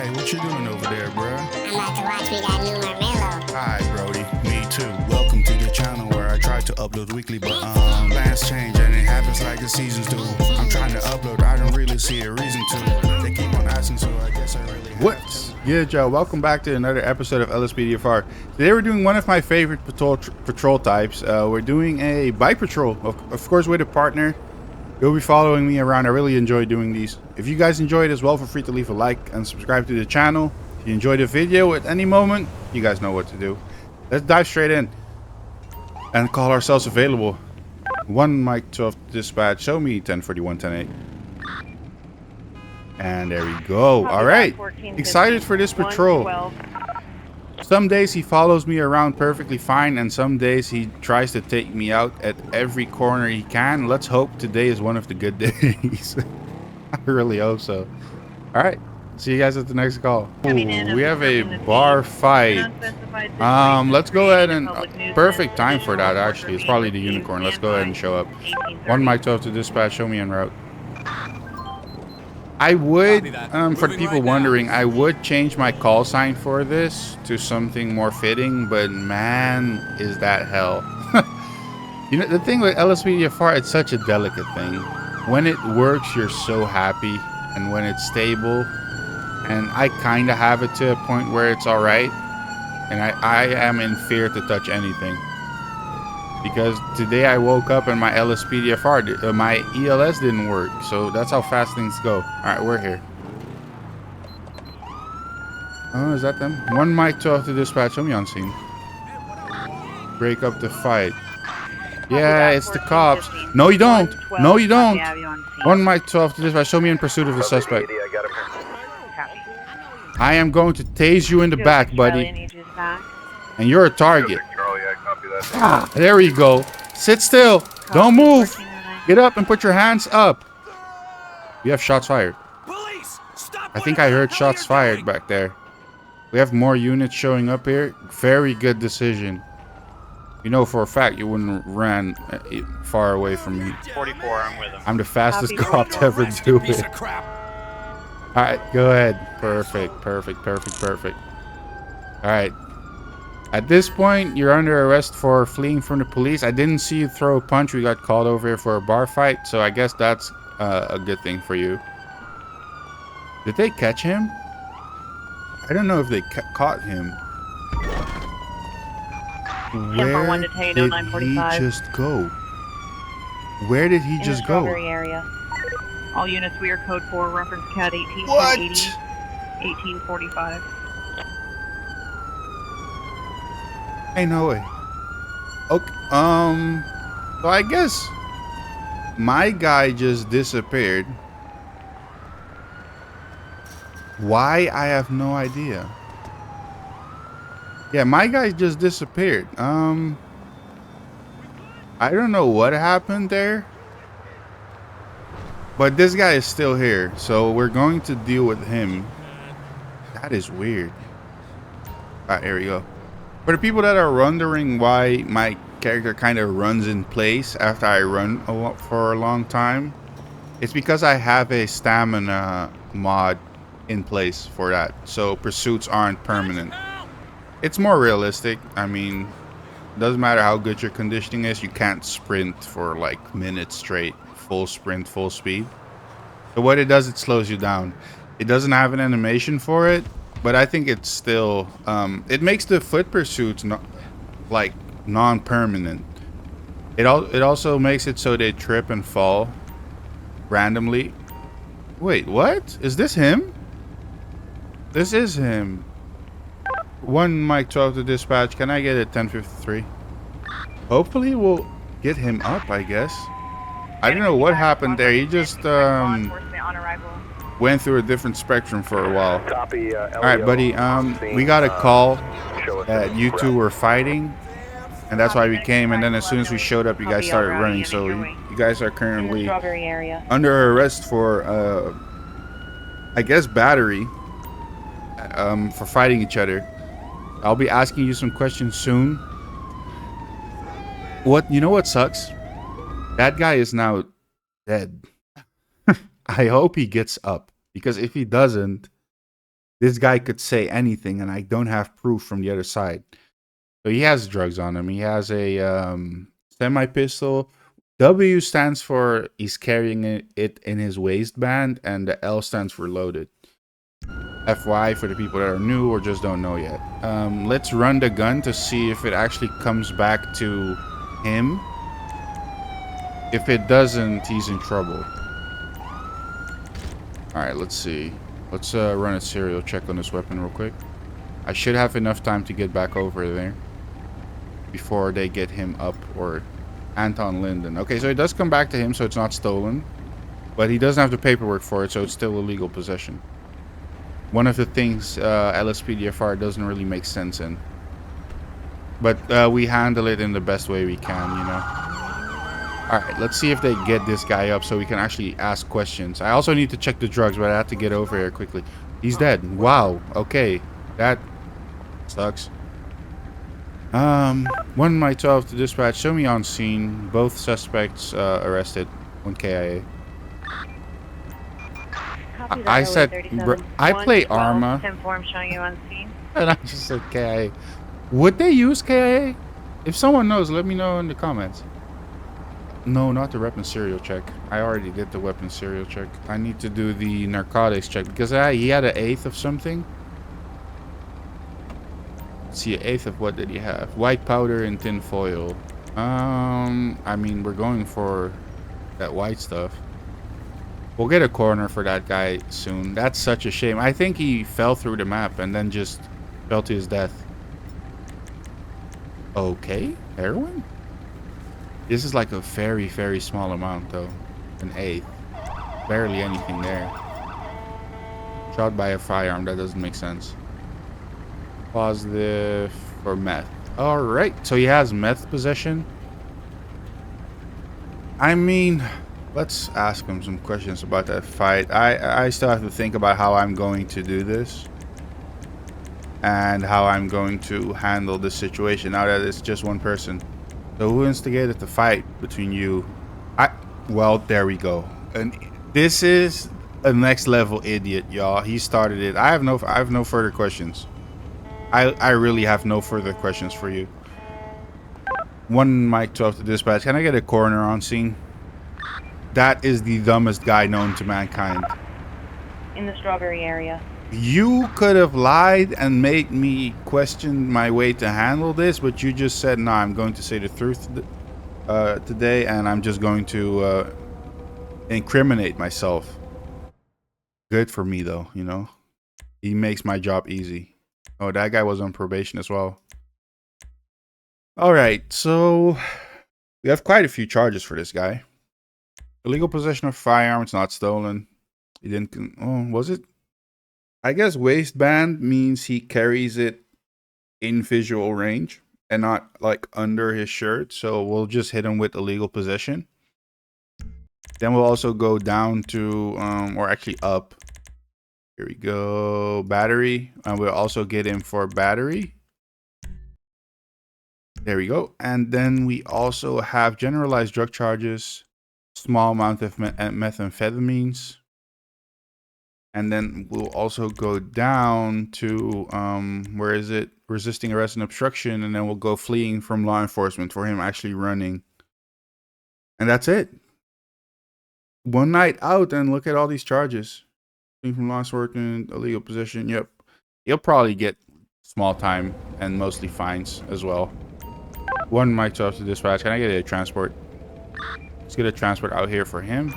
Hey, what you doing over there, bruh? I'm about to watch We Got New Marmillo. Hi, Brody. Me too. Welcome to the channel where I try to upload weekly, but plans change and it happens like the seasons do. I'm trying to upload, I don't really see a reason to. They keep on asking, so I guess I really have What's good, y'all? Welcome back to another episode of Lspdfr. Today we're doing one of my favorite patrol types. We're doing a bike patrol, of course with a partner. You'll be following me around. I really enjoy doing these. If you guys enjoy it as well, feel free to leave a like and subscribe to the channel. If you enjoyed the video at any moment, you guys know what to do. Let's dive straight in and call ourselves available. 1 Mike 12 dispatch. Show me 1041 108. And there we go. All right. Excited for this patrol. Some days he follows me around perfectly fine, and some days he tries to take me out at every corner he can. Let's hope today is one of the good days. I really hope so. All right. See you guys at the next call. Ooh, we have a bar fight. Let's go ahead and perfect time for that. Actually, it's probably the unicorn. Let's go ahead and show up. 1 Mike 12 to dispatch. Show me en route. I would, for the people wondering, I would change my call sign for this to something more fitting, but man, is that hell. You know, the thing with Lspdfr, it's such a delicate thing. When it works, you're so happy, and when it's stable, and I kind of have it to a point where it's alright, and I am in fear to touch anything. Because today I woke up and my Lspdfr, my ELS didn't work. So that's how fast things go. Alright, we're here. Oh, is that them? 1 Mike 12 to dispatch. Show me on scene. Break up the fight. Yeah, it's the cops. No, you don't. No, you don't. 1 Mike 12 to dispatch. Show me in pursuit of the suspect. I am going to tase you in the back, buddy. And you're a target. Ah, there we go. Sit still. Don't move. Get up and put your hands up. You have shots fired. I think I heard shots fired back there. We have more units showing up here. Very good decision. You know for a fact you wouldn't ran far away from me. 44, I'm with him. I'm the fastest cop to ever do it. Alright, go ahead. Perfect, perfect, perfect, perfect. Alright. At this point, you're under arrest for fleeing from the police. I didn't see you throw a punch. We got called over here for a bar fight, so I guess that's a good thing for you. Did they catch him? I don't know if they caught him. Where did he just go? Where did he just go? Area. All units, we are code 4, reference CAD 1880, What? 1845. Hey, no way. Okay, so I guess my guy just disappeared. Why? I have no idea. Yeah, my guy just disappeared. I don't know what happened there. But this guy is still here, so we're going to deal with him. That is weird. Alright, here we go. For the people that are wondering why my character kind of runs in place after I run for a long time, it's because I have a stamina mod in place for that. So pursuits aren't permanent. It's more realistic. I mean, it doesn't matter how good your conditioning is, you can't sprint for like minutes straight, full sprint, full speed. So what it does, it slows you down. It doesn't have an animation for it, but I think it's still, it makes the foot pursuits like non-permanent. It also makes it so they trip and fall randomly. Wait, what? Is this him? This is him. 1 Mike 12 to dispatch. Can I get it 1053? Hopefully we'll get him up, I guess. I don't know what happened there. He just went through a different spectrum for a while. Alright, buddy, we got a call that you two were fighting, and that's why we came, and then as soon as we showed up, you guys started running, so you guys are currently under arrest for, I guess, battery, for fighting each other. I'll be asking you some questions soon. You know what sucks? That guy is now dead. I hope he gets up, because if he doesn't, This guy could say anything, and I don't have proof from the other side. So he has drugs on him. He has a semi-pistol. W stands for he's carrying it in his waistband, and the L stands for loaded. FY for the people that are new or just don't know yet. Let's run the gun to see if it actually comes back to him. If it doesn't, he's in trouble. Alright, let's see. Let's run a serial check on this weapon real quick. I should have enough time to get back over there before they get him up, or Anton Linden. Okay, so it does come back to him, so it's not stolen. But he doesn't have the paperwork for it, so it's still illegal possession. One of the things Lspdfr doesn't really make sense in. But we handle it in the best way we can, you know. Alright, let's see if they get this guy up so we can actually ask questions. I also need to check the drugs, but I have to get over here quickly. He's dead. Wow. Okay. That sucks. 1 my 12 to dispatch. Show me on scene. Both suspects arrested. 1 KIA. I said, I play Arma. 10 form showing you on scene. And I just said KIA. Would they use KIA? If someone knows, let me know in the comments. No, not the weapon serial check. I already did the weapon serial check. I need to do the narcotics check because he had an 1/8 of something. Let's see, an 1/8 of what did he have? White powder and tin foil. I mean, we're going for that white stuff. We'll get a coroner for that guy soon. That's such a shame. I think he fell through the map and then just fell to his death. Okay, heroin? This is like a very, very small amount though. An 1/8. Barely anything there. Shot by a firearm, that doesn't make sense. Positive for meth. Alright, so he has meth possession. I mean, let's ask him some questions about that fight. I still have to think about how I'm going to do this. And how I'm going to handle this situation now that it's just one person. So who instigated the fight between you? Well, there we go. And this is a next level idiot, y'all. He started it. I have no further questions. I really have no further questions for you. 1 Mike 12 to dispatch. Can I get a coroner on scene? That is the dumbest guy known to mankind. In the strawberry area. You could have lied and made me question my way to handle this, but you just said, no, I'm going to say the truth today, and I'm just going to incriminate myself. Good for me, though, you know? He makes my job easy. Oh, that guy was on probation as well. All right, so we have quite a few charges for this guy. Illegal possession of firearms, not stolen. He didn't... Oh, was it? I guess waistband means he carries it in visual range and not like under his shirt. So we'll just hit him with illegal possession. Then we'll also go down to, or actually up. Here we go. Battery. And we'll also get him for battery. There we go. And then we also have generalized drug charges, small amount of methamphetamines. And then we'll also go down to, where is it? Resisting arrest and obstruction. And then we'll go fleeing from law enforcement for him actually running. And that's it. 1 night out and look at all these charges. Fleeing from law enforcement, illegal possession. Yep. He'll probably get small time and mostly fines as well. 1 mic to dispatch. Can I get a transport? Let's get a transport out here for him.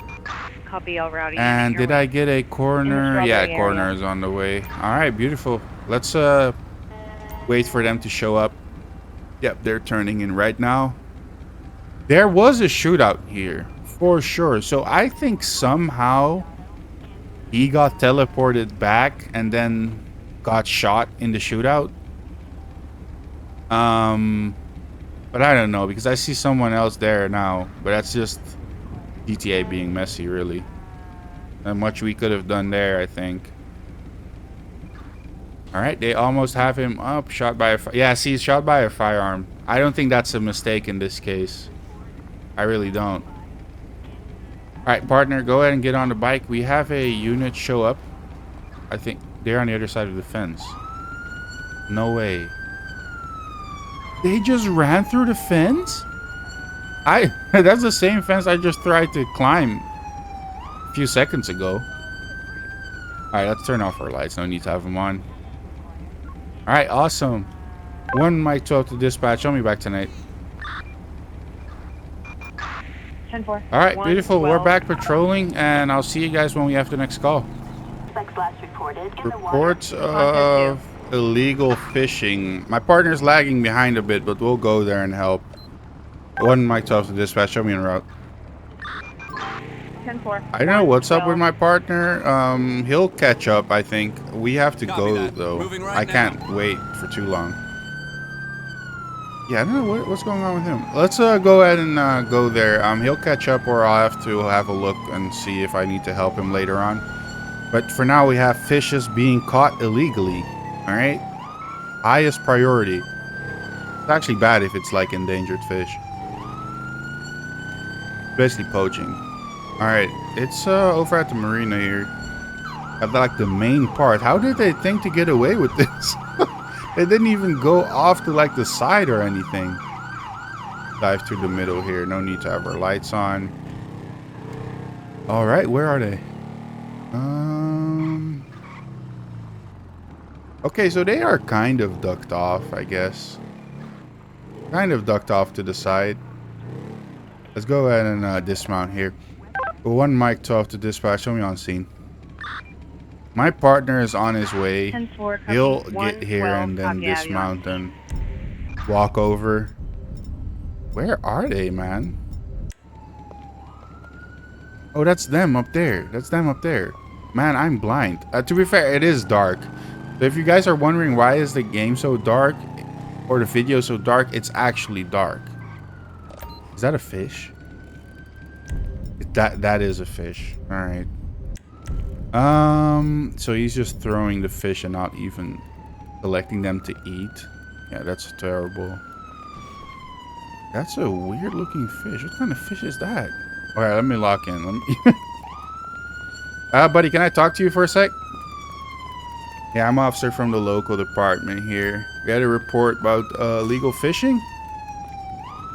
Copy, all rowdy. And did I get a coroner? Yeah, coroner is on the way. All right, beautiful. Let's wait for them to show up. Yep, they're turning in right now. There was a shootout here for sure. So I think somehow he got teleported back and then got shot in the shootout. But I don't know because I see someone else there now. But that's just GTA being messy, really. Not much we could have done there, I think. All right, they almost have him up. Shot by a yeah, see, he's shot by a firearm. I don't think that's a mistake in this case. I really don't. All right, partner, go ahead and get on the bike. We have a unit show up. I think They're on the other side of the fence. No way. They just ran through the fence? That's the same fence I just tried to climb a few seconds ago. Alright, let's turn off our lights. No need to have them on. Alright, awesome. 1 Mike 12 to dispatch. Show me back tonight. 10-4. Alright, beautiful. We're back patrolling, and I'll see you guys when we have the next call. Reports of illegal fishing. My partner's lagging behind a bit, but we'll go there and help. 1 Mike 12 to dispatch. Show me en route. 10-4. I don't know what's up with my partner. He'll catch up, I think. We have to go, though. I can't wait for too long. Yeah, I don't know what's going on with him. Let's go ahead and go there. He'll catch up, or I'll have to have a look and see if I need to help him later on. But for now, we have fishes being caught illegally. Alright? Highest priority. It's actually bad if it's like endangered fish. Basically poaching. Alright, it's over at the marina here. At like the main part. How did they think to get away with this? They didn't even go off to like the side or anything. Dive through the middle here. No need to have our lights on. Alright, where are they? Okay, so they are kind of ducked off, I guess. Kind of ducked off to the side. Let's go ahead and dismount here. 1 Mike 12 to dispatch. Show me on scene. My partner is on his way. 10-4, He'll get here and then dismount and walk over. Where are they, man? Oh, that's them up there. That's them up there. Man, I'm blind. To be fair, it is dark. So if you guys are wondering why is the game so dark or the video so dark, it's actually dark. Is that a fish? That is a fish. All right. So he's just throwing the fish and not even collecting them to eat. Yeah, that's terrible. That's a weird looking fish. What kind of fish is that? All right, let me lock in. Let me buddy, can I talk to you for a sec? Yeah, I'm officer from the local department here. We had a report about illegal fishing.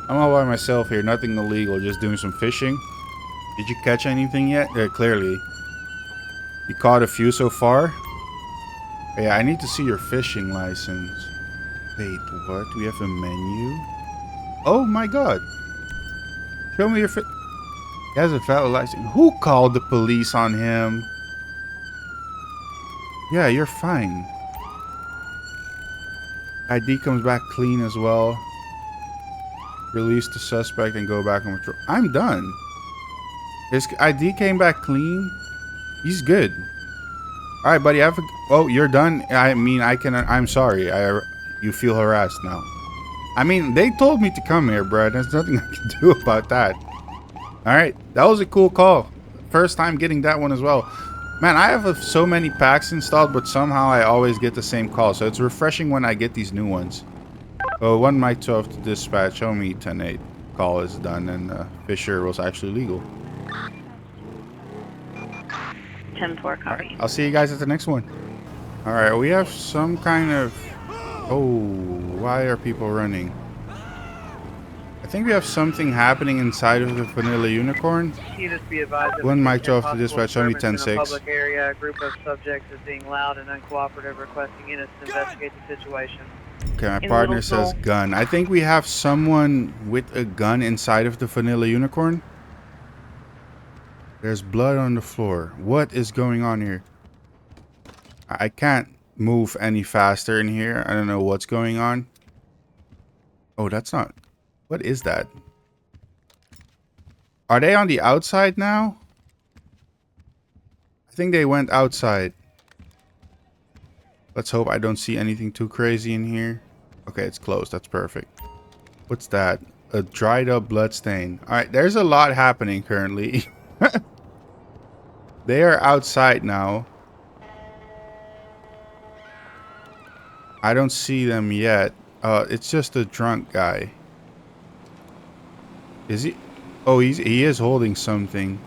I'm all by myself here. Nothing illegal, just doing some fishing. Did you catch anything yet? Clearly. You caught a few so far? Yeah, I need to see your fishing license. Wait, what? We have a menu? Oh my god. Show me your He has a valid license. Who called the police on him? Yeah, you're fine. ID comes back clean as well. Release the suspect and go back on patrol. I'm done. His ID came back clean. He's good. All right, buddy. Oh, you're done. I mean, I'm sorry. You feel harassed now. I mean, they told me to come here, bro. There's nothing I can do about that. All right, that was a cool call. First time getting that one as well. Man, I have so many packs installed, but somehow I always get the same call. So it's refreshing when I get these new ones. Oh, 1 Mike 12 to dispatch. Show me 10-8. Call is done, and Fisher was actually legal. 10-4, copy. Right, I'll see you guys at the next one. All right, we have some kind of... Oh, why are people running? I think we have something happening inside of the Vanilla Unicorn. Units be advised. 1 Mike 12 to dispatch, only 10-6. Public area, a group of subjects is being loud and uncooperative, requesting units to investigate the situation. Okay, my partner says gun. I think we have someone with a gun inside of the Vanilla Unicorn. There's blood on the floor. What is going on here? I can't move any faster in here. I don't know what's going on. Oh, that's not... What is that? Are they on the outside now? I think they went outside. Let's hope I don't see anything too crazy in here. Okay, it's closed. That's perfect. What's that? A dried up blood stain. Alright, there's a lot happening currently. They are outside now. I don't see them yet. It's just a drunk guy. Is he? Oh, he is holding something.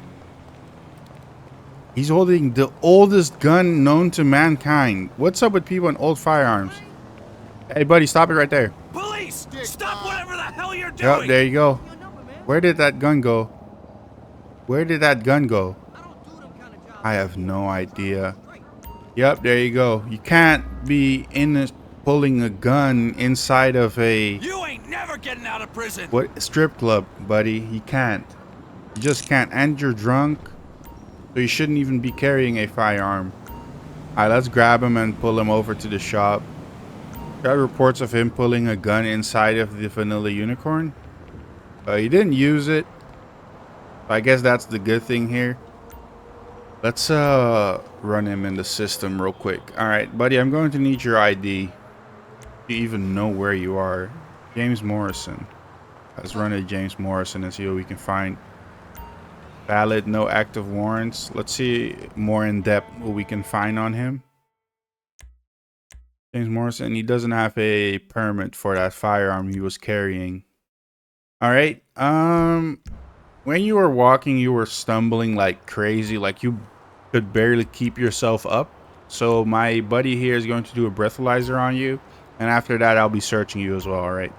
He's holding the oldest gun known to mankind. What's up with people and old firearms? Hey, buddy, stop it right there. Police! Stop whatever the hell you're Yep, doing! there you go. Where did that gun go? Where did that gun go? I have no idea. Yep, there you go. You can't be pulling a gun inside of a You ain't never getting out of prison! strip club, buddy. You can't. You just can't. And you're drunk, so you shouldn't even be carrying a firearm. Alright, let's grab him and pull him over to the shop. Got reports of him pulling a gun inside of the vanilla unicorn. He didn't use it. I guess that's the good thing here. Let's run him in the system real quick. Alright, buddy, I'm going to need your ID. You even know where you are. James Morrison. Let's run a James Morrison and see what we can find. Valid, no active warrants. Let's see more in depth what we can find on him. James Morrison, he doesn't have a permit for that firearm he was carrying. Alright, when you were walking, you were stumbling like crazy, like you could barely keep yourself up. So my buddy here is going to do a breathalyzer on you, and after that I'll be searching you as well. Alright.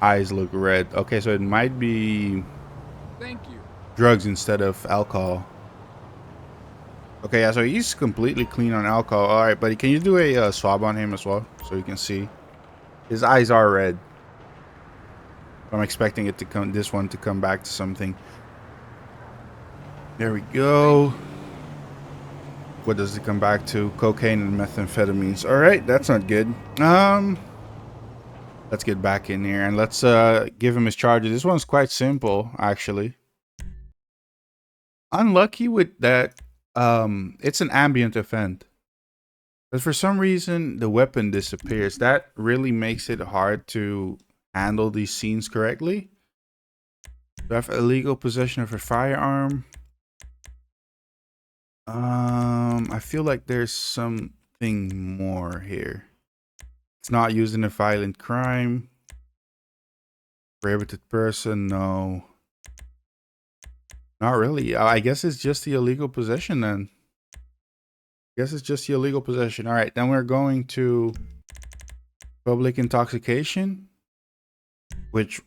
Eyes look red. Okay, so it might be drugs instead of alcohol. Okay, yeah, so he's completely clean on alcohol. All right, buddy, can you do a swab on him as well so you can see? His eyes are red. I'm expecting it to come, this one to come back to something. There we go. What does it come back to? Cocaine and methamphetamines. All right, that's not good. Let's get back in here and let's give him his charges. This one's quite simple, actually. Unlucky with that. It's an ambient event, but for some reason the weapon disappears. That really makes it hard to handle these scenes correctly. Do I have illegal possession of a firearm? I feel like there's something more here. It's not used in a violent crime. Prohibited person, no. Not really. I guess it's just the illegal possession then. I guess it's just the illegal possession. All right, then we're going to public intoxication, which,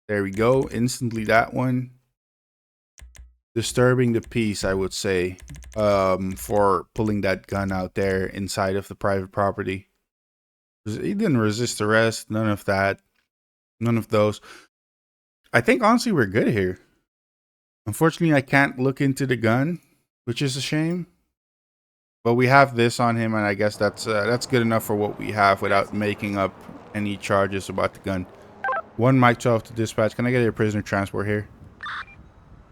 there we go. Instantly that one. Disturbing the peace, I would say, for pulling that gun out there inside of the private property. He didn't resist arrest. None of that. None of those. I think, honestly, we're good here. Unfortunately, I can't look into the gun, which is a shame. But we have this on him, and I guess that's good enough for what we have without making up any charges about the gun. 1 Mike 12 to dispatch. Can I get a prisoner transport here?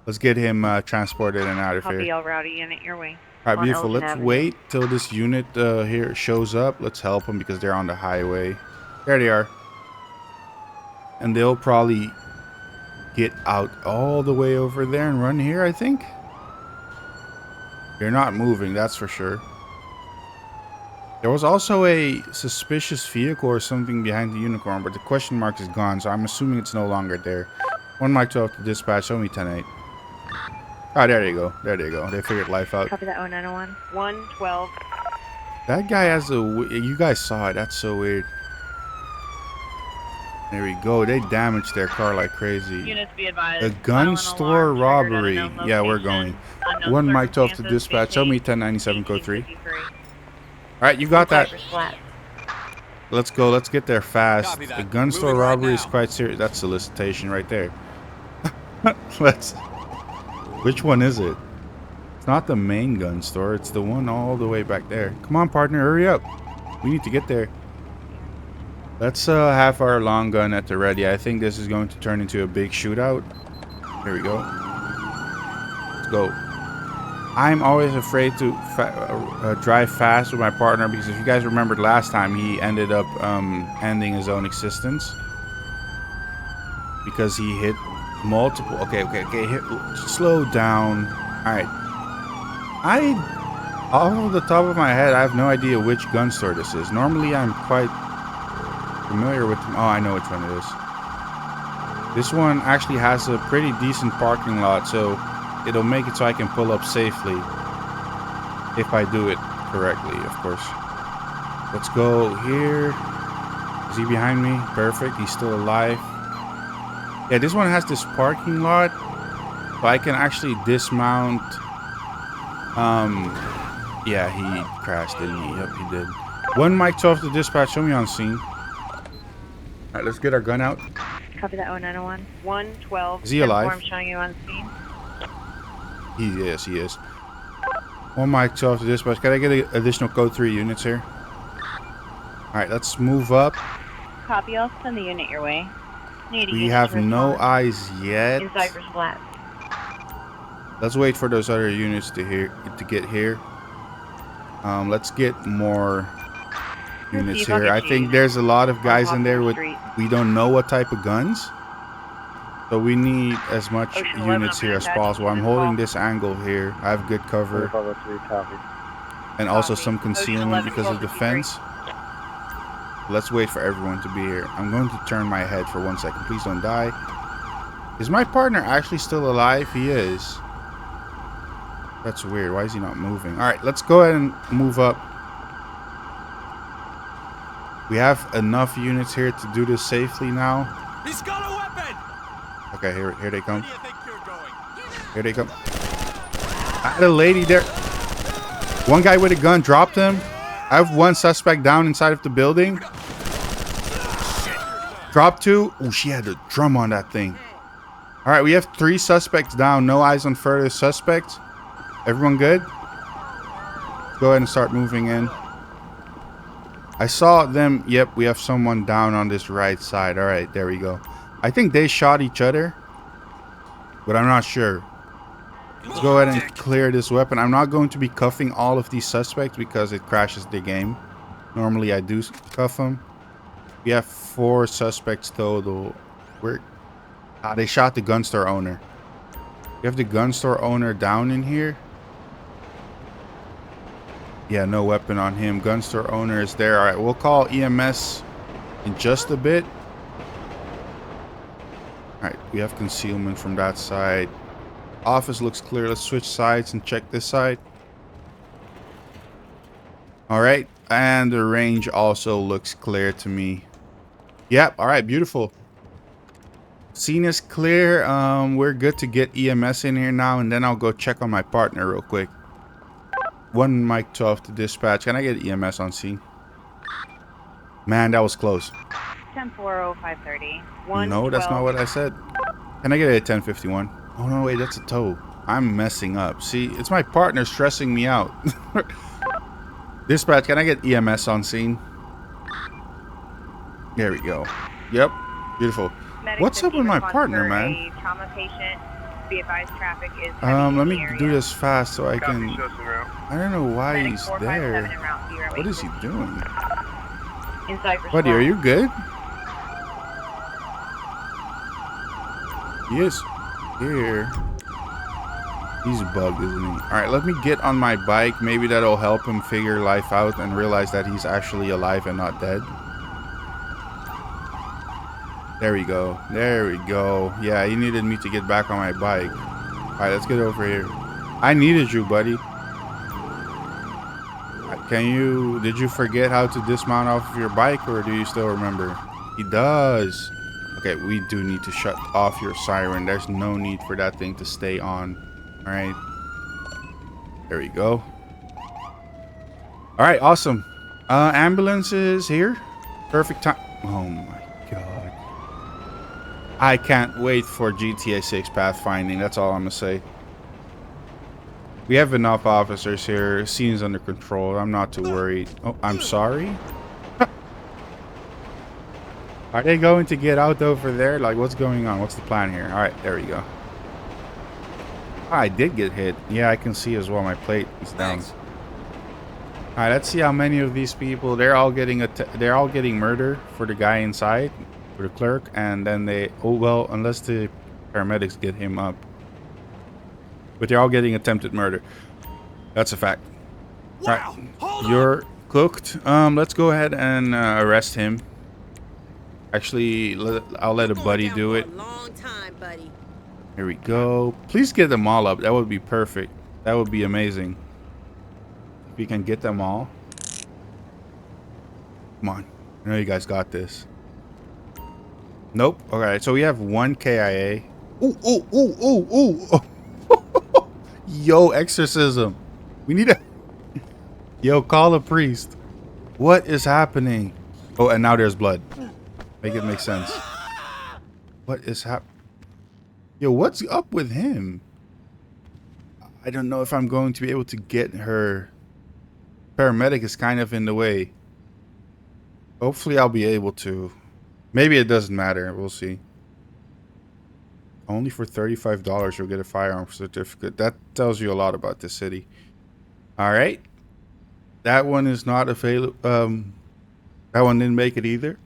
Let's get him transported and out of here. Copy, all rowdy unit, your way. All right, beautiful. Let's wait till this unit here shows up. Let's help them because they're on the highway. There they are. And they'll probably get out all the way over there and run here, I think. They're not moving, that's for sure. There was also a suspicious vehicle or something behind the unicorn, but the question mark is gone, so I'm assuming it's no longer there. 1 Mike 12 to dispatch, show me 10-8. Oh, there you go. There they go. They figured life out. Copy that 0901. 112. That guy has a... You guys saw it. That's so weird. There we go. They damaged their car like crazy. Units be advised. A gun store robbery. Yeah, we're going. 1 Mike 12 to dispatch. Show me 1097 code 3. Alright, you got that. Let's go. Let's get there fast. The gun store robbery is quite serious. That's solicitation right there. Let's... Which one is it? It's not the main gun store. It's the one all the way back there. Come on, partner. Hurry up. We need to get there. Let's have our long gun at the ready. I think this is going to turn into a big shootout. Here we go. Let's go. I'm always afraid to drive fast with my partner because if you guys remembered last time, he ended up ending his own existence because he hit multiple. Okay. Slow down. All right. Off the top of my head, I have no idea which gun store this is. Normally, I'm quite familiar with them. Oh, I know which one it is. This one actually has a pretty decent parking lot, so it'll make it so I can pull up safely. If I do it correctly, of course. Let's go here. Is he behind me? Perfect. He's still alive. Yeah, this one has this parking lot. So I can actually dismount. Yeah, he crashed, didn't he? Yep, he did. One mic 12 to dispatch. Show me on scene. Alright, let's get our gun out. Copy that 0901. 112. Is he alive? I'm showing you on scene. He is. One mic 12 to dispatch. Can I get additional code 3 units here? Alright, let's move up. Copy, I'll send the unit your way. We have no eyes yet. In Cypress Flats. Let's wait for those other units to get here. Let's get more units here. I think there's a lot of guys in there with we don't know what type of guns. So we need as much units here as possible. I'm holding this angle here. I have good cover. And also some concealment because of the fence. Let's wait for everyone to be here. I'm going to turn my head for 1 second. Please don't die. Is my partner actually still alive? He is. That's weird. Why is he not moving? Alright, let's go ahead and move up. We have enough units here to do this safely now. He's got a weapon! Okay, here they come. Where do you think you're going? Here they come. I had a lady there. One guy with a gun dropped him. I have one suspect down inside of the building. Drop 2. Oh, she had a drum on that thing. Alright, we have 3 suspects down. No eyes on further suspects. Everyone good? Go ahead and start moving in. I saw them. Yep, we have someone down on this right side. Alright, there we go. I think they shot each other. But I'm not sure. Let's go ahead and clear this weapon. I'm not going to be cuffing all of these suspects because it crashes the game. Normally I do cuff them. We have 4 suspects total. They shot the gun store owner. We have the gun store owner down in here. Yeah, no weapon on him. Gun store owner is there. Alright, we'll call EMS in just a bit. Alright, we have concealment from that side. Office looks clear. Let's switch sides and check this side. Alright, and the range also looks clear to me. Yep, alright, beautiful. Scene is clear. We're good to get EMS in here now, and then I'll go check on my partner real quick. One mic 12 to dispatch. Can I get EMS on scene? Man, that was close. 10-4-0530. No, that's not what I said. Can I get it at 1051? Oh no, wait, that's a tow. I'm messing up. See, it's my partner stressing me out. Dispatch, can I get EMS on scene? There we go. Yep, beautiful. What's up with my partner, man? Trauma patient. Be advised, traffic is let me do this fast so I can. I don't know why he's there. What is he doing? Buddy, are you good? He is here. He's bugged, isn't he? Alright, let me get on my bike. Maybe that'll help him figure life out and realize that he's actually alive and not dead. There we go. There we go. Yeah, he needed me to get back on my bike. Alright, let's get over here. I needed you, buddy. Did you forget how to dismount off of your bike, or do you still remember? He does. Okay, we do need to shut off your siren. There's no need for that thing to stay on. Alright. There we go. Alright, awesome. Ambulance is here. Perfect time. Oh my god. I can't wait for GTA 6 pathfinding. That's all I'm gonna say. We have enough officers here. Scene's under control. I'm not too worried. Oh, I'm sorry. Are they going to get out over there? Like, what's going on? What's the plan here? Alright, there we go. I did get hit. Yeah, I can see as well. My plate is down. Alright, let's see how many of these people. They're all getting murder for the guy inside, for the clerk, and then they. Oh well, unless the paramedics get him up. But they're all getting attempted murder. That's a fact. Wow. Alright, you're cooked. Let's go ahead and arrest him. Actually, I'll let a buddy do it. Long time, buddy. Here we go. Please get them all up. That would be perfect. That would be amazing. If we can get them all. Come on. I know you guys got this. Nope. Alright, so we have one KIA. Ooh, ooh, ooh, ooh, ooh. Yo, exorcism. We need a... Yo, call a priest. What is happening? Oh, and now there's blood. Make it make sense. What is happening? Yo, what's up with him? I don't know if I'm going to be able to get her. Paramedic is kind of in the way. Hopefully I'll be able to. Maybe it doesn't matter. We'll see. Only for $35 you'll get a firearm certificate. That tells you a lot about this city. Alright. That one is not available. That one didn't make it either.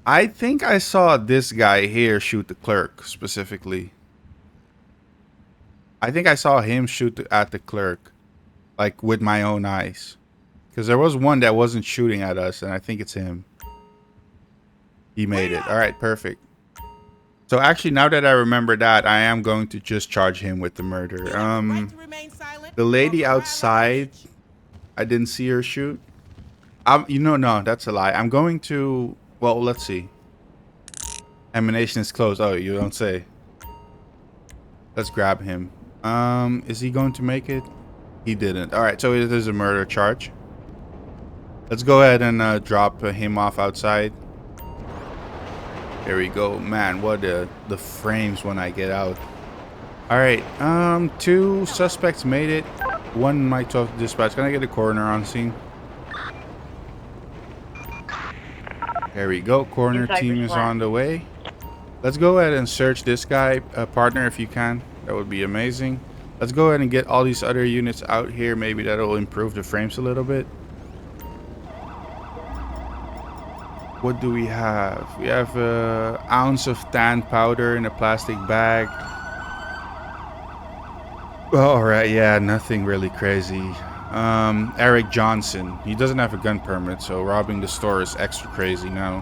I think I saw this guy here shoot the clerk specifically. I think I saw him shoot at the clerk. Like with my own eyes. Because there was one that wasn't shooting at us, and I think it's him. He made it. Alright, perfect. So actually, now that I remember that, I am going to just charge him with the murder. The lady outside, I didn't see her shoot. You know, no, that's a lie. I'm going to... Well, let's see. Emanation is closed. Oh, you don't say. Let's grab him. Is he going to make it? He didn't. Alright, so it is a murder charge. Let's go ahead and drop him off outside. There we go. Man, what the frames when I get out. Alright, 2 suspects made it. 1 might talk to dispatch. Can I get a coroner on scene? There we go. Coroner team is on the way. Let's go ahead and search this guy, partner, if you can. That would be amazing. Let's go ahead and get all these other units out here. Maybe that'll improve the frames a little bit. What do we have? We have an ounce of tan powder in a plastic bag. Alright, yeah, nothing really crazy. Eric Johnson. He doesn't have a gun permit, so robbing the store is extra crazy now.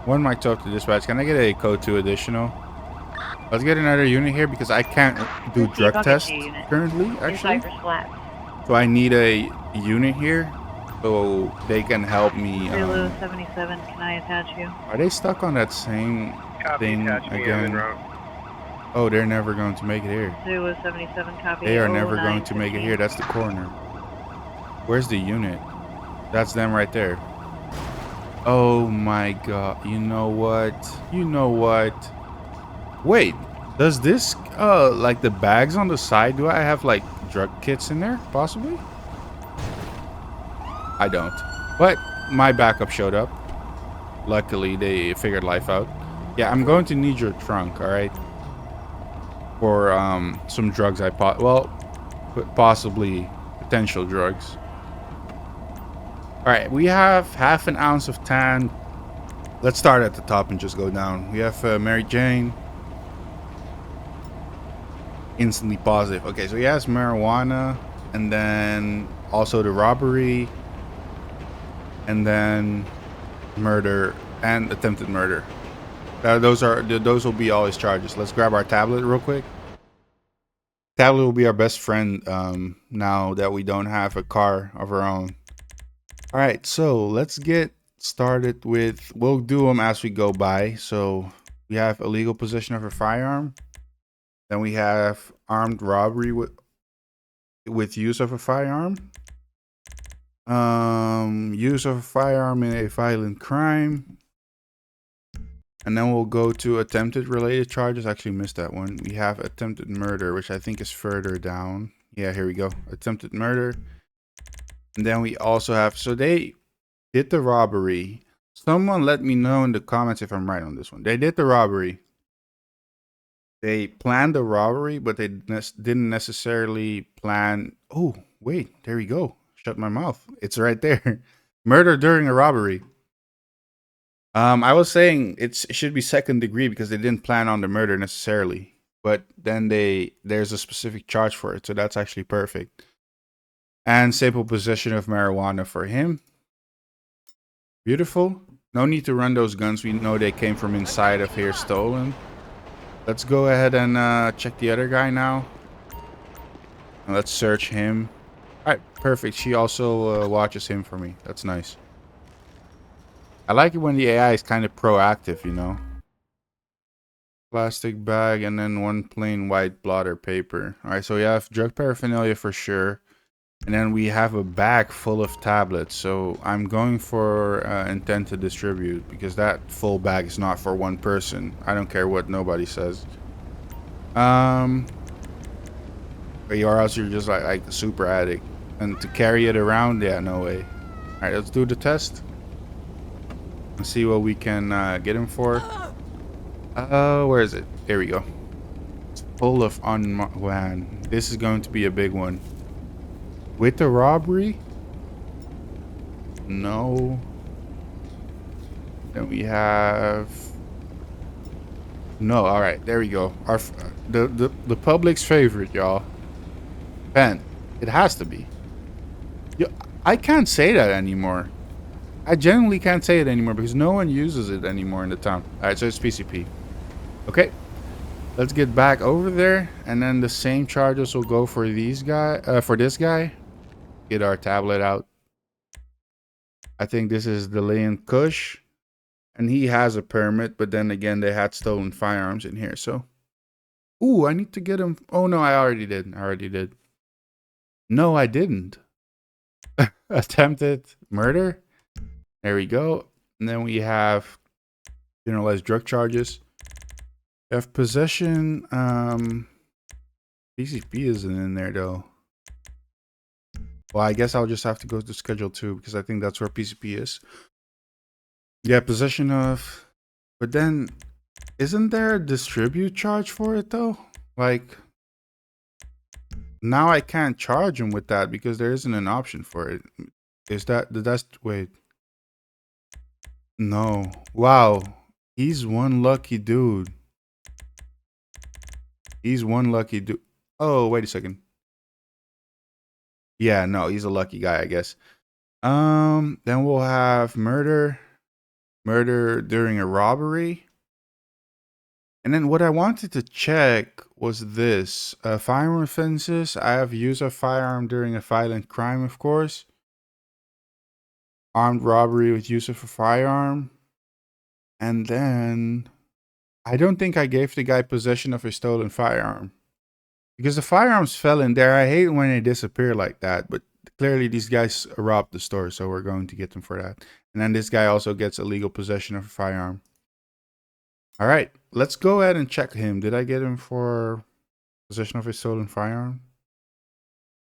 1 might talk to dispatch. Can I get a code 2 additional? Let's get another unit here because I can't do drug tests currently, actually. So I need a unit here so they can help me. Zulu 77, can I attach you? Are they stuck on that same thing again? Oh, they're never going to make it here. Zulu 77, copy. They are never going to make it here. That's the corner. Where's the unit? That's them right there. Oh my god. You know what? You know what? Wait. Does this, like the bags on the side, do I have like drug kits in there? Possibly? I don't. But my backup showed up. Luckily, they figured life out. Yeah, I'm going to need your trunk, alright? For some drugs I possibly potential drugs. Alright, we have half an ounce of tan. Let's start at the top and just go down. We have Mary Jane. Instantly positive. Okay, so he has marijuana. And then also the robbery. And then murder and attempted murder. Those will be all his charges. Let's grab our tablet real quick. Tablet will be our best friend now that we don't have a car of our own. Alright, so let's get started with... We'll do them as we go by. So we have illegal possession of a firearm. Then we have armed robbery with use of a firearm. Use of a firearm in a violent crime. And then we'll go to attempted related charges. Actually missed that one. We have attempted murder, which I think is further down. Yeah, here we go. Attempted murder. And then we also have, so they did the robbery. Someone let me know in the comments if I'm right on this one. They did the robbery. They planned the robbery, but they didn't necessarily plan. Oh, wait, there we go. Shut my mouth. It's right there. Murder during a robbery. I was saying it should be second degree because they didn't plan on the murder necessarily. But then there's a specific charge for it. So that's actually perfect. And simple possession of marijuana for him. Beautiful. No need to run those guns. We know they came from inside of here stolen. Let's go ahead and check the other guy now. And let's search him. All right, perfect. She also watches him for me. That's nice. I like it when the AI is kind of proactive, you know. Plastic bag and then one plain white blotter paper. All right, so we have drug paraphernalia for sure. And then we have a bag full of tablets. So I'm going for intent to distribute because that full bag is not for one person. I don't care what nobody says. Or else you're just like a super addict. And to carry it around, yeah, no way. All right, let's do the test. And see what we can get him for. Where is it? There we go. It's full of man, this is going to be a big one. With the robbery? No. Then we have... No, alright, there we go. Our the public's favorite, y'all. Pen. It has to be. I can't say that anymore. I genuinely can't say it anymore because no one uses it anymore in the town. Alright, so it's PCP. Okay. Let's get back over there. And then the same charges will go for these for this guy. Get our tablet out. I think this is the Leon Kush. And he has a permit, but then again, they had stolen firearms in here, so. Ooh, I need to get him. Oh, no, I already did. No, I didn't. Attempted murder. There we go. And then we have generalized drug charges. We have possession. PCP isn't in there, though. Well, I guess I'll just have to go to Schedule 2 because I think that's where PCP is. Yeah, possession of... But then, isn't there a distribute charge for it, though? Like, now I can't charge him with that because there isn't an option for it. Is that... Wait. No. Wow. He's one lucky dude. Oh, wait a second. Yeah, no, he's a lucky guy, I guess. Then we'll have murder during a robbery. And then what I wanted to check was this. Firearm offenses. I have use of firearm during a violent crime, of course. Armed robbery with use of a firearm. And then I don't think I gave the guy possession of a stolen firearm. Because the firearms fell in there. I hate when they disappear like that. But clearly these guys robbed the store. So we're going to get them for that. And then this guy also gets illegal possession of a firearm. Alright. Let's go ahead and check him. Did I get him for possession of a stolen firearm?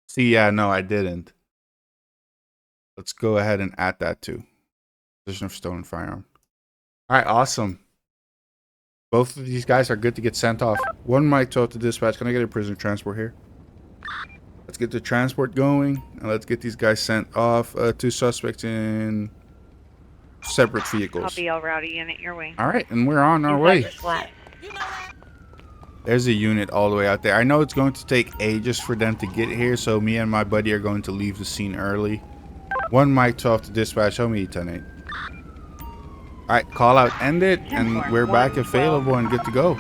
See, yeah, no, I didn't. Let's go ahead and add that too. Possession of stolen firearm. Alright, awesome. Both of these guys are good to get sent off. One might talk to dispatch. Can I get a prisoner transport here? Let's get the transport going. And let's get these guys sent off. 2 suspects in separate vehicles. Copy, all rowdy unit your way. Alright, and we're on our way. There's a unit all the way out there. I know it's going to take ages for them to get here. So me and my buddy are going to leave the scene early. One mic 12 to dispatch. Show me 10-8. Alright, call out ended, and we're back available and good to go.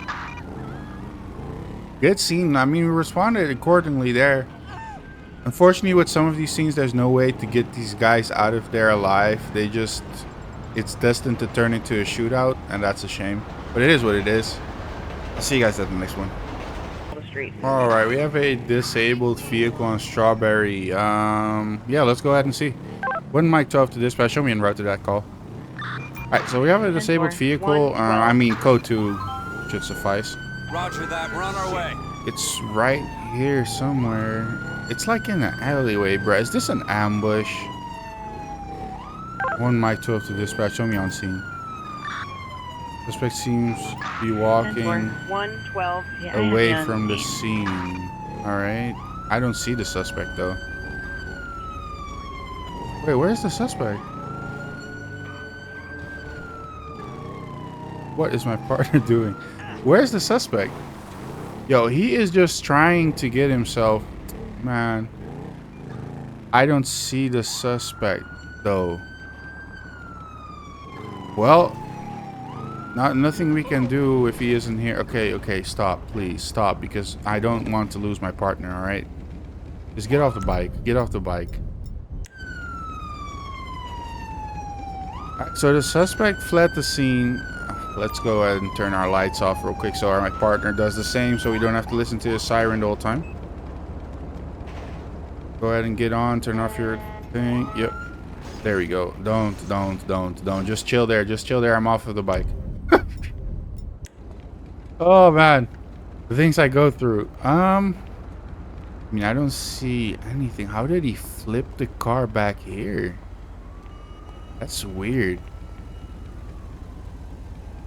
Good scene. I mean, we responded accordingly there. Unfortunately, with some of these scenes, there's no way to get these guys out of there alive. They just... It's destined to turn into a shootout, and that's a shame. But it is what it is. I'll see you guys at the next one. Alright, we have a disabled vehicle on Strawberry. Yeah, let's go ahead and see. One mic 12 to dispatch. Show me en route to that call. Alright, so we have a disabled vehicle. I mean, code 2 should suffice. Roger that. We're on our way. It's right here somewhere. It's like in an alleyway, bruh. Is this an ambush? One mic 12 to dispatch. Show me on scene. Suspect seems to be walking 112 away from the scene. Alright. I don't see the suspect, though. Wait, where's the suspect? What is my partner doing? Where's the suspect? Yo, he is just trying to get himself... Man. I don't see the suspect, though. Well, Nothing we can do if he isn't here. Okay, okay, stop, please, stop, because I don't want to lose my partner, alright? Just get off the bike, get off the bike. So the suspect fled the scene. Let's go ahead and turn our lights off real quick so my partner does the same so we don't have to listen to his siren the whole time. Go ahead and get on, turn off your thing. Yep. There we go. Don't. Just chill there, just chill there. I'm off of the bike. Oh man. The things I go through. I mean, I don't see anything. How did he flip the car back here? That's weird.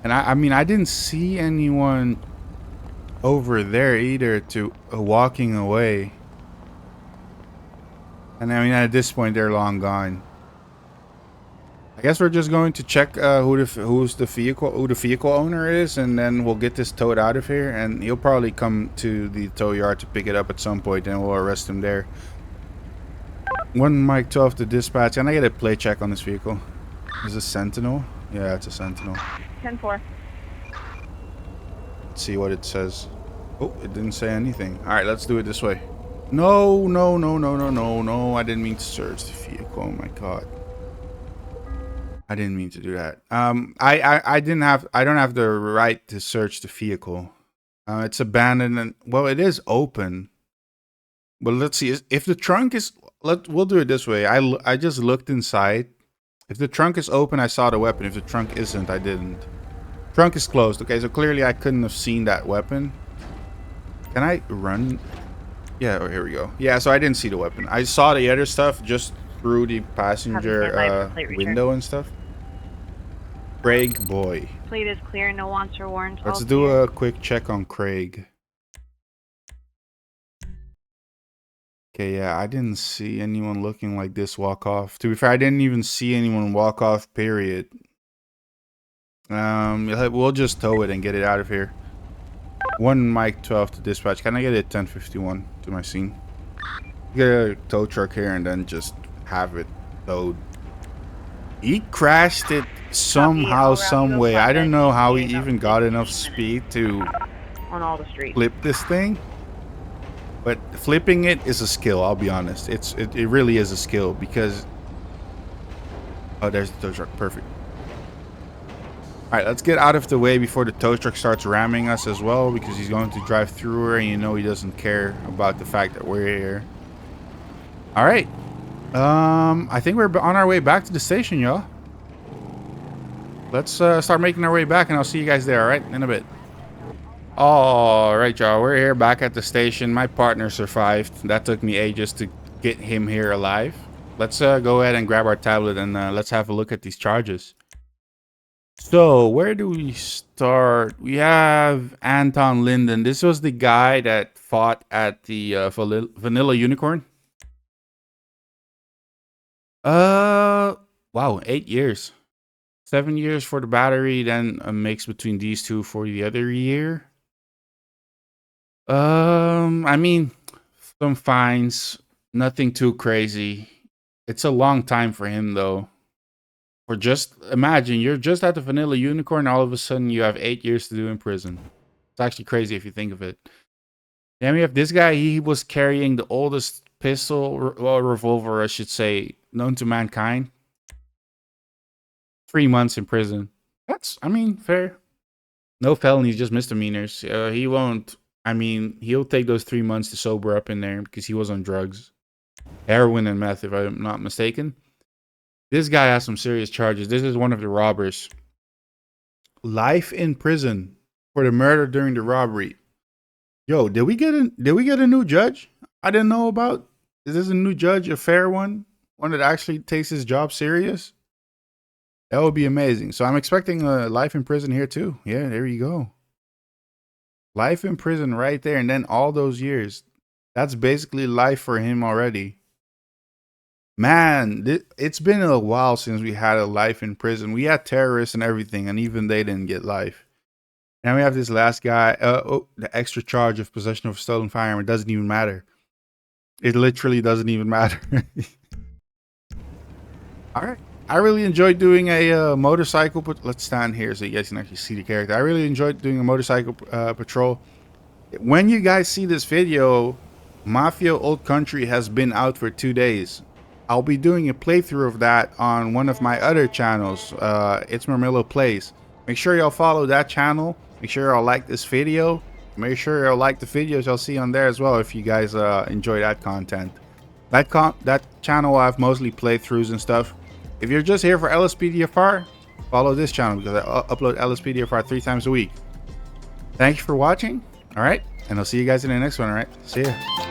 And I mean, I didn't see anyone over there either to walking away. And I mean, at this point, they're long gone. I guess we're just going to check who the vehicle owner is, and then we'll get this towed out of here. And he'll probably come to the tow yard to pick it up at some point, and we'll arrest him there. 1 Mike 12 to dispatch. Can I get a plate check on this vehicle? Is it Sentinel? Yeah, it's a Sentinel. 10-4. Let's see what it says. Oh, it didn't say anything. All right, let's do it this way. No. I didn't mean to search the vehicle. Oh my god. I didn't mean to do that. I don't have the right to search the vehicle. It's abandoned and well, it is open. But let's see if the trunk is. We'll do it this way. I just looked inside. If the trunk is open, I saw the weapon. If the trunk isn't, I didn't. Trunk is closed. Okay, so clearly I couldn't have seen that weapon. Can I run? Yeah, oh, here we go. Yeah, so I didn't see the weapon. I saw the other stuff just through the passenger window and stuff. Craig boy. Plate is clear, no wants or warrants. Let's do a quick check on Craig. Okay, yeah, I didn't see anyone looking like this walk off. To be fair, I didn't even see anyone walk off, period. We'll just tow it and get it out of here. 1 Mike 12 to dispatch. Can I get it 1051 to my scene? Get a tow truck here and then just have it towed. He crashed it somehow, some way. I don't know how he even got enough speed to on all the streets. Flip this thing. But flipping it is a skill, I'll be honest. It really is a skill because... Oh, there's the tow truck. Perfect. Alright, let's get out of the way before the tow truck starts ramming us as well, because he's going to drive through her and you know he doesn't care about the fact that we're here. Alright. I think we're on our way back to the station, y'all. Let's start making our way back and I'll see you guys there, alright? In a bit. Alright, y'all. We're here back at the station. My partner survived. That took me ages to get him here alive. Let's go ahead and grab our tablet and let's have a look at these charges. So, where do we start? We have Anton Linden. This was the guy that fought at the Vanilla Unicorn. Wow, 8 years. 7 years for the battery, then a mix between these two for the other year. I mean, some fines, nothing too crazy. It's a long time for him though. For just imagine you're just at the Vanilla Unicorn, all of a sudden you have 8 years to do in prison. It's actually crazy if you think of it. Then we have this guy. He was carrying the oldest pistol, well, revolver, I should say, known to mankind. 3 months in prison. That's, I mean, fair. No felonies, just misdemeanors. He won't. I mean, he'll take those 3 months to sober up in there because he was on drugs. Heroin and meth, if I'm not mistaken. This guy has some serious charges. This is one of the robbers. Life in prison for the murder during the robbery. Yo, did we get a new judge? I didn't know about. Is this a new judge, a fair one? One that actually takes his job serious? That would be amazing. So I'm expecting a life in prison here too. Yeah, there you go. Life in prison right there, and then all those years. That's basically life for him already. Man, it's been a while since we had a life in prison. We had terrorists and everything, and even they didn't get life. And we have this last guy. The extra charge of possession of a stolen firearm. It doesn't even matter. It literally doesn't even matter. All right. I really enjoyed doing a motorcycle. But let's stand here so you guys can actually see the character. I really enjoyed doing a motorcycle patrol. When you guys see this video, Mafia Old Country has been out for 2 days. I'll be doing a playthrough of that on one of my other channels, ItsMurmillo Plays. Make sure y'all follow that channel. Make sure y'all like this video. Make sure y'all like the videos y'all see on there as well if you guys enjoy that content. That channel will have mostly playthroughs and stuff. If you're just here for Lspdfr, follow this channel because I upload Lspdfr 3 times a week. Thank you for watching. All right, and I'll see you guys in the next one. All right, see ya.